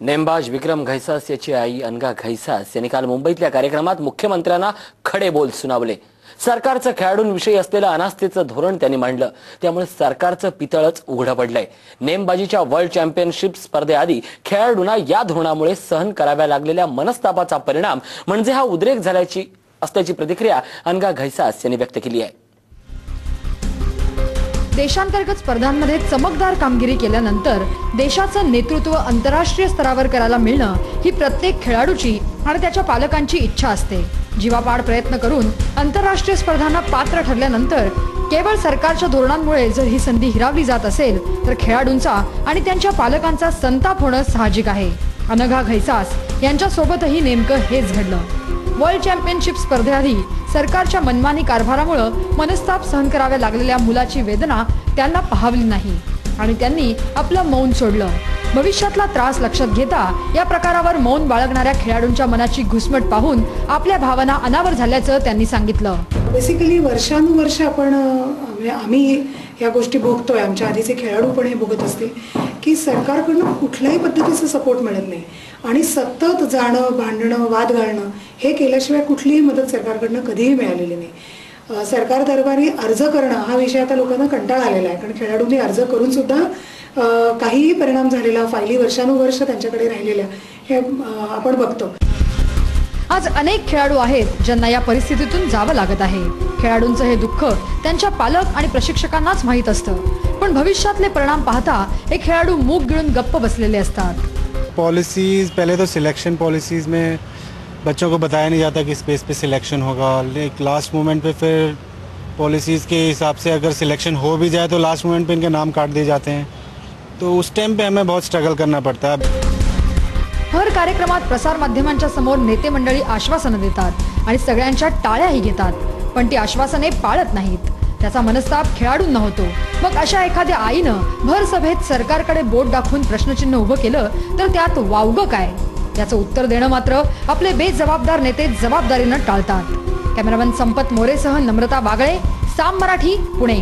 नेमबाज विक्रम घैसास याची आई अनघा घैसास यांनी काल मुंबईतल्या कार्यक्रमात मुख्यमंत्र्यांना खडे बोल सुनावले। सरकारचं खेळाडूंविषयी असलेलं अनास्थेचं धोरण त्यांनी मांडलं, त्यामुळे सरकारचं पितळच उघडं पडलंय। नेमबाजीच्या वर्ल्ड चॅम्पियनशिप स्पर्धेआधी खेळाडूंना या धोरणामुळे सहन कराव्या लागलेल्या मनस्तापाचा परिणाम म्हणजे हा उद्रेक झाल्याची असल्याची प्रतिक्रिया अनघा घैसास यांनी व्यक्त केली आहे। देशांतर्गत स्पर्धांमध्ये चमकदार कामगिरी केल्यानंतर देशाचं नेतृत्व आंतरराष्ट्रीय स्तरावर करायला मिळणं ही प्रत्येक खेळाडूची आणि त्याच्या पालकांची इच्छा असते। जीवापाड प्रयत्न करून आंतरराष्ट्रीय स्पर्धांना पात्र ठरल्यानंतर केवळ सरकारच्या धोरणांमुळे जर ही संधी हिरावली जात असेल तर खेळाडूंचा आणि त्यांच्या पालकांचा संताप होणं साहजिक आहे। अनघा घैसास यांच्यासोबतही नेमकं हेच घडलं। वर्ल्ड चॅम्पियनशिप स्पर्धेआधी सरकारच्या मनमानी कारभारामुळे मनस्ताप सहन कराव्या लागलेल्या मुलाची वेदना त्यांना पाहावली नाही आणि त्यांनी आपलं मौन सोडलं। भविष्यातला त्रास लक्षात घेता या प्रकारावर मौन बाळगणाऱ्या खेळाडूंच्या मनाची घुसमट पाहून आपल्या भावना अनावर झाल्याचं त्यांनी सांगितलं। बेसिकली वर्षानुवर्ष आम्ही या गोष्टी भोगतोय, आमच्या आधीचे खेळाडू पण हे भोगत असतील की सरकारकडून कुठल्याही पद्धतीचा सपोर्ट मिळत नाही आणि सतत जाणं, भांडणं, वाद घालणं हे केल्याशिवाय कुठलीही मदत सरकारकडून कधीही मिळालेली नाही। सरकार दरबारी अर्ज करणं हा विषय आता लोकांना कंटाळा आलेला आहे, कारण खेळाडूंनी अर्ज करून सुद्धा काहीही परिणाम झालेला, फायली वर्षानुवर्ष त्यांच्याकडे राहिलेल्या हे आपण बघतो। आज अनेक खेळाडू आहेत ज्यांना या परिस्थितीतून जावं लागत आहे। खेळाडूंचं हे दुःख त्यांच्या पालक आणि प्रशिक्षकांनाच माहीत असतं, पण भविष्यातले परिणाम पाहता हे खेळाडू मूग गिळून गप्प बसलेले असतात। पॉलिसीज पहले तो सिलेक्शन पॉलिसीज में बच्चों को बताया नहीं जाता कि स्पेस पे सिलेक्शन होगा, लेकिन लास्ट मोमेंट पे फिर पॉलिसीज़ के हिसाब से अगर सिलेक्शन हो भी जाए तो लास्ट मोमेंट पे इनके नाम काट दिए जाते हैं, तो उस टाइम पे हमें बहुत स्ट्रगल करना पड़ता है। हर कार्यक्रमात प्रसार माध्यमांच्या समोर नेते मंडळी आश्वासनं देतात आणि सगळ्यांच्या टाळ्याही घेतात, पण ती आश्वासने पाळत नाहीत। त्याचा मनस्ताप खेळाडूंना होतो। मग अशा एखाद्या आईनं भर सभेत सरकारकडे बोट दाखवून प्रश्नचिन्ह उभं केलं तर त्यात वावगं काय? त्याचं उत्तर देणं मात्र आपले बेजबाबदार नेते जबाबदारीनं टाळतात। कॅमेरामन संपत मोरेसह नम्रता बागळे, साम मराठी, पुणे।